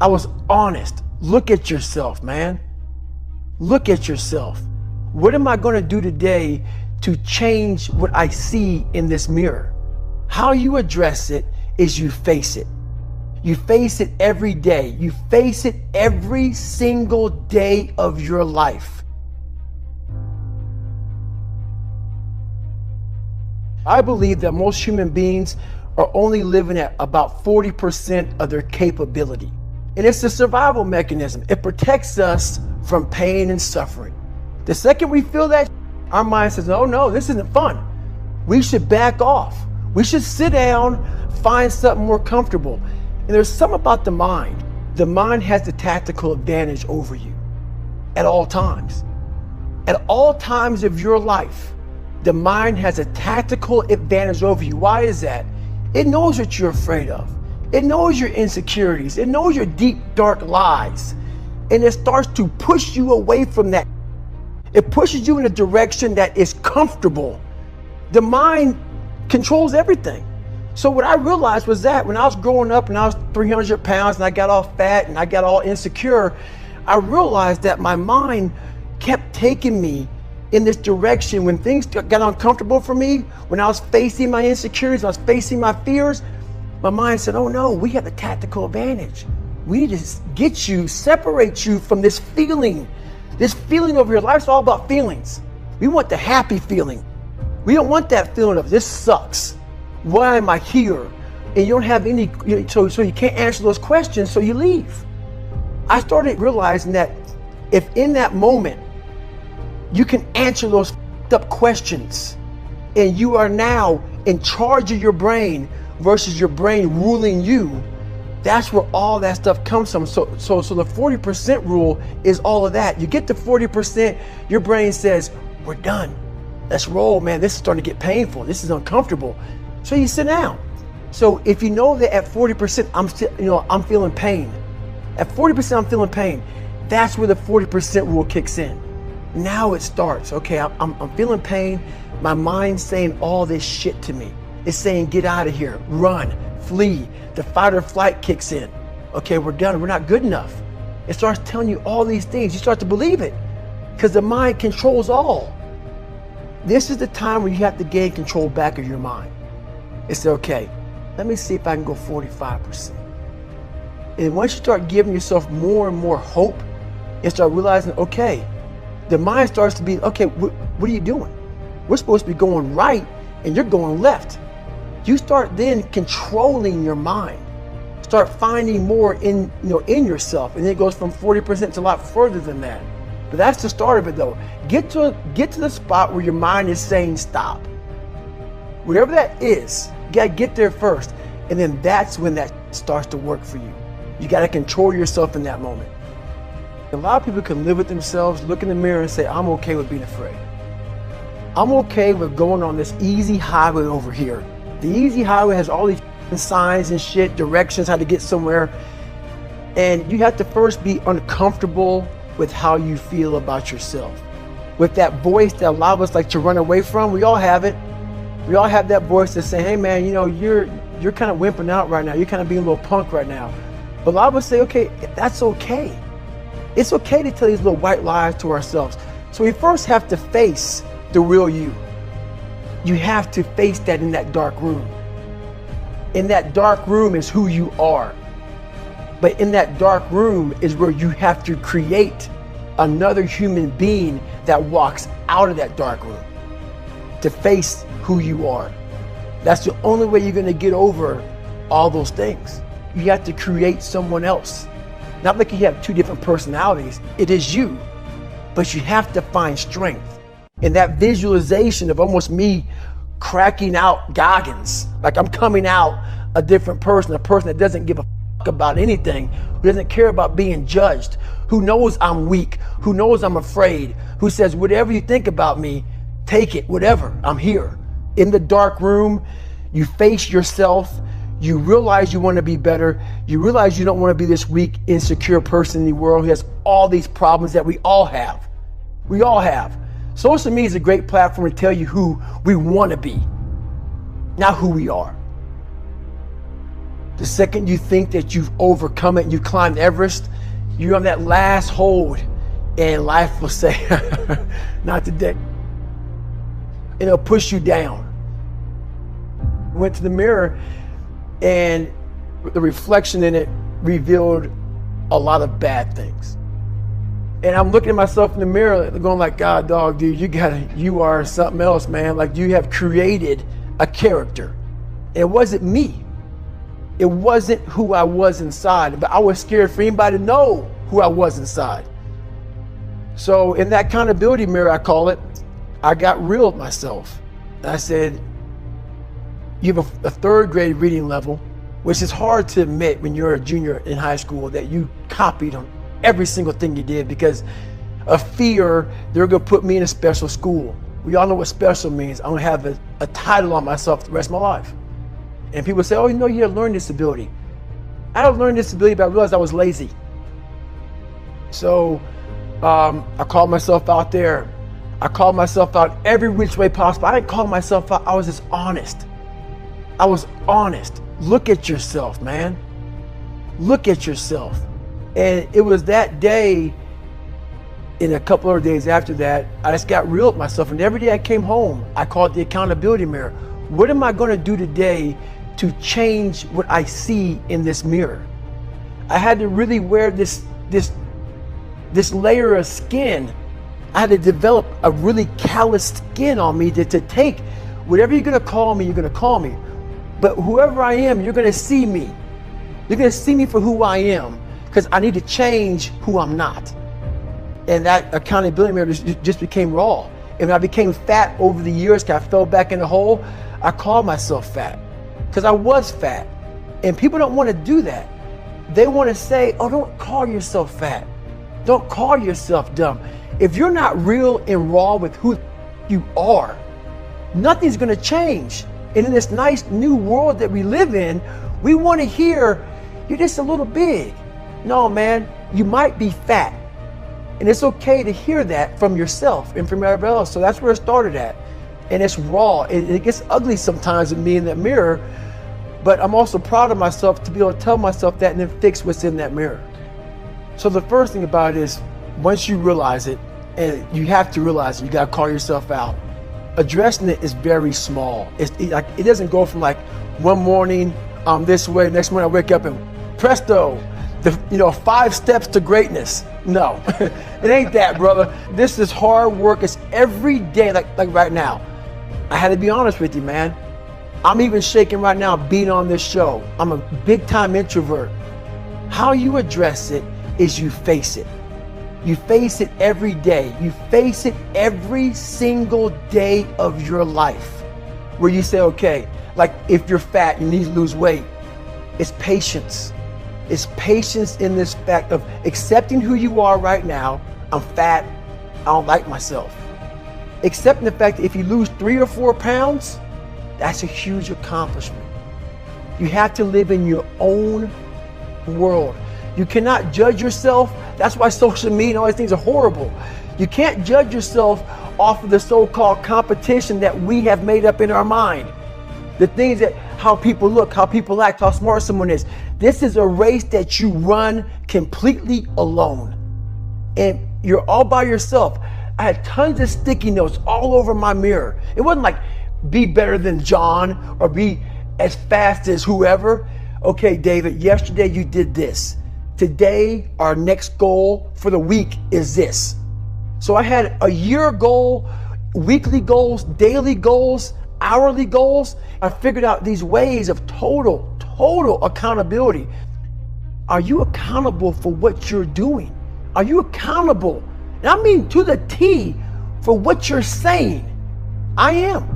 I was honest. Look at yourself, man. Look at yourself. What am I going to do today to change what I see in this mirror? How you address it is you face it. You face it every day. You face it every single day of your life. I believe that most human beings are only living at about 40% of their capability. And it's a survival mechanism. It protects us from pain and suffering. The second we feel that, our mind says, oh no, this isn't fun. We should back off. We should sit down, find something more comfortable. And there's something about the mind. The mind has the tactical advantage over you at all times. At all times of your life, the mind has a tactical advantage over you. Why is that? It knows what you're afraid of. It knows your insecurities. It knows your deep, dark lies. And it starts to push you away from that. It pushes you in a direction that is comfortable. The mind controls everything. So what I realized was that when I was growing up and I was 300 pounds and I got all fat and I got all insecure, I realized that my mind kept taking me in this direction. When things got uncomfortable for me, when I was facing my insecurities, when I was facing my fears, my mind said, oh no, we have the tactical advantage. We need to get you, separate you from this feeling. This feeling of your life's all about feelings. We want the happy feeling. We don't want that feeling of this sucks. Why am I here? And you don't have any, so you can't answer those questions, so you leave. I started realizing that if in that moment you can answer those up questions and you are now in charge of your brain versus your brain ruling you, that's where all that stuff comes from. So the 40% rule is all of that. You get to 40%, your brain says, we're done. Let's roll, man. This is starting to get painful. This is uncomfortable. So you sit down. So if you know that at 40%, I'm feeling pain. At 40%, I'm feeling pain. That's where the 40% rule kicks in. Now it starts. Okay, I'm feeling pain. My mind's saying all this shit to me. It's saying, get out of here, run, flee. The fight or flight kicks in. Okay, we're done. We're not good enough. It starts telling you all these things. You start to believe it because the mind controls all. This is the time where you have to gain control back of your mind. It's okay, let me see if I can go 45%. And once you start giving yourself more and more hope and start realizing, okay, the mind starts to be, okay, what are you doing? We're supposed to be going right and you're going left. You start then controlling your mind. Start finding more in yourself, and then it goes from 40% to a lot further than that. But that's the start of it though. Get to the spot where your mind is saying stop. Whatever that is, you gotta get there first. And then that's when that starts to work for you. You gotta control yourself in that moment. A lot of people can live with themselves, look in the mirror and say, I'm okay with being afraid. I'm okay with going on this easy highway over here. The easy highway has all these signs and shit, directions, how to get somewhere. And you have to first be uncomfortable with how you feel about yourself. With that voice that a lot of us like to run away from, we all have it. We all have that voice that's saying, hey man, you're kind of wimping out right now. You're kind of being a little punk right now. But a lot of us say, okay, that's okay. It's okay to tell these little white lies to ourselves. So we first have to face the real you. You have to face that in that dark room. In that dark room is who you are. But in that dark room is where you have to create another human being that walks out of that dark room to face who you are. That's the only way you're going to get over all those things. You have to create someone else. Not like you have two different personalities. It is you. But you have to find strength. And that visualization of almost me cracking out Goggins, like I'm coming out a different person, a person that doesn't give a fuck about anything, who doesn't care about being judged, who knows I'm weak, who knows I'm afraid, who says, whatever you think about me, take it, whatever, I'm here. In the dark room, you face yourself, you realize you want to be better, you realize you don't want to be this weak, insecure person in the world who has all these problems that we all have. We all have. Social media is a great platform to tell you who we want to be, not who we are. The second you think that you've overcome it, you climbed Everest, you're on that last hold, and life will say, not today. And it'll push you down. Went to the mirror, and the reflection in it revealed a lot of bad things. And I'm looking at myself in the mirror going like, God, dog, dude, you are something else, man. Like, you have created a character. It wasn't me. It wasn't who I was inside, but I was scared for anybody to know who I was inside. So in that accountability mirror, I call it, I got real with myself. And I said, you have a third grade reading level, which is hard to admit when you're a junior in high school that you copied on every single thing you did because of fear they're gonna put me in a special school. We all know what special means. I'm gonna have a title on myself the rest of my life. And people say, oh, you know, you have a learning disability. I had a learning disability, but I realized I was lazy. So I called myself out there. I called myself out every which way possible. I didn't call myself out, I was just honest. I was honest. Look at yourself, man. Look at yourself. And it was that day, in a couple of days after that, I just got real with myself. And every day I came home, I called the accountability mirror. What am I gonna do today to change what I see in this mirror? I had to really wear this layer of skin. I had to develop a really calloused skin on me to take whatever you're gonna call me, you're gonna call me. But whoever I am, you're gonna see me. You're gonna see me for who I am, because I need to change who I'm not. And that accountability mirror just became raw. And when I became fat over the years, because I fell back in the hole, I called myself fat, because I was fat. And people don't want to do that. They want to say, oh, don't call yourself fat. Don't call yourself dumb. If you're not real and raw with who you are, nothing's gonna change. And in this nice new world that we live in, we want to hear, you're just a little big. No, man, you might be fat. And it's okay to hear that from yourself and from everybody else. So that's where it started at. And it's raw. It gets ugly sometimes with me in that mirror, but I'm also proud of myself to be able to tell myself that and then fix what's in that mirror. So the first thing about it is, once you realize it, and you have to realize it, you gotta call yourself out. Addressing it is very small. It doesn't go from like one morning I'm this way, next morning I wake up and presto, 5 steps to greatness. No, it ain't that, brother. This is hard work. It's every day, like right now. I had to be honest with you, man. I'm even shaking right now being on this show. I'm a big time introvert. How you address it is you face it. You face it every day. You face it every single day of your life, where you say, okay, like if you're fat, you need to lose weight. It's patience. It's patience in this fact of accepting who you are right now. I'm fat. I don't like myself. Accepting the fact that if you lose 3 or 4 pounds, that's a huge accomplishment. You have to live in your own world. You cannot judge yourself. That's why social media and all these things are horrible. You can't judge yourself off of the so-called competition that we have made up in our mind. The things that, how people look, how people act, how smart someone is. This is a race that you run completely alone. And you're all by yourself. I had tons of sticky notes all over my mirror. It wasn't like, be better than John or be as fast as whoever. Okay, David, yesterday you did this. Today, our next goal for the week is this. So I had a year goal, weekly goals, daily goals, hourly goals. I figured out these ways of total accountability. Are you accountable for what you're doing? Are you accountable? And I mean to the T for what you're saying. I am.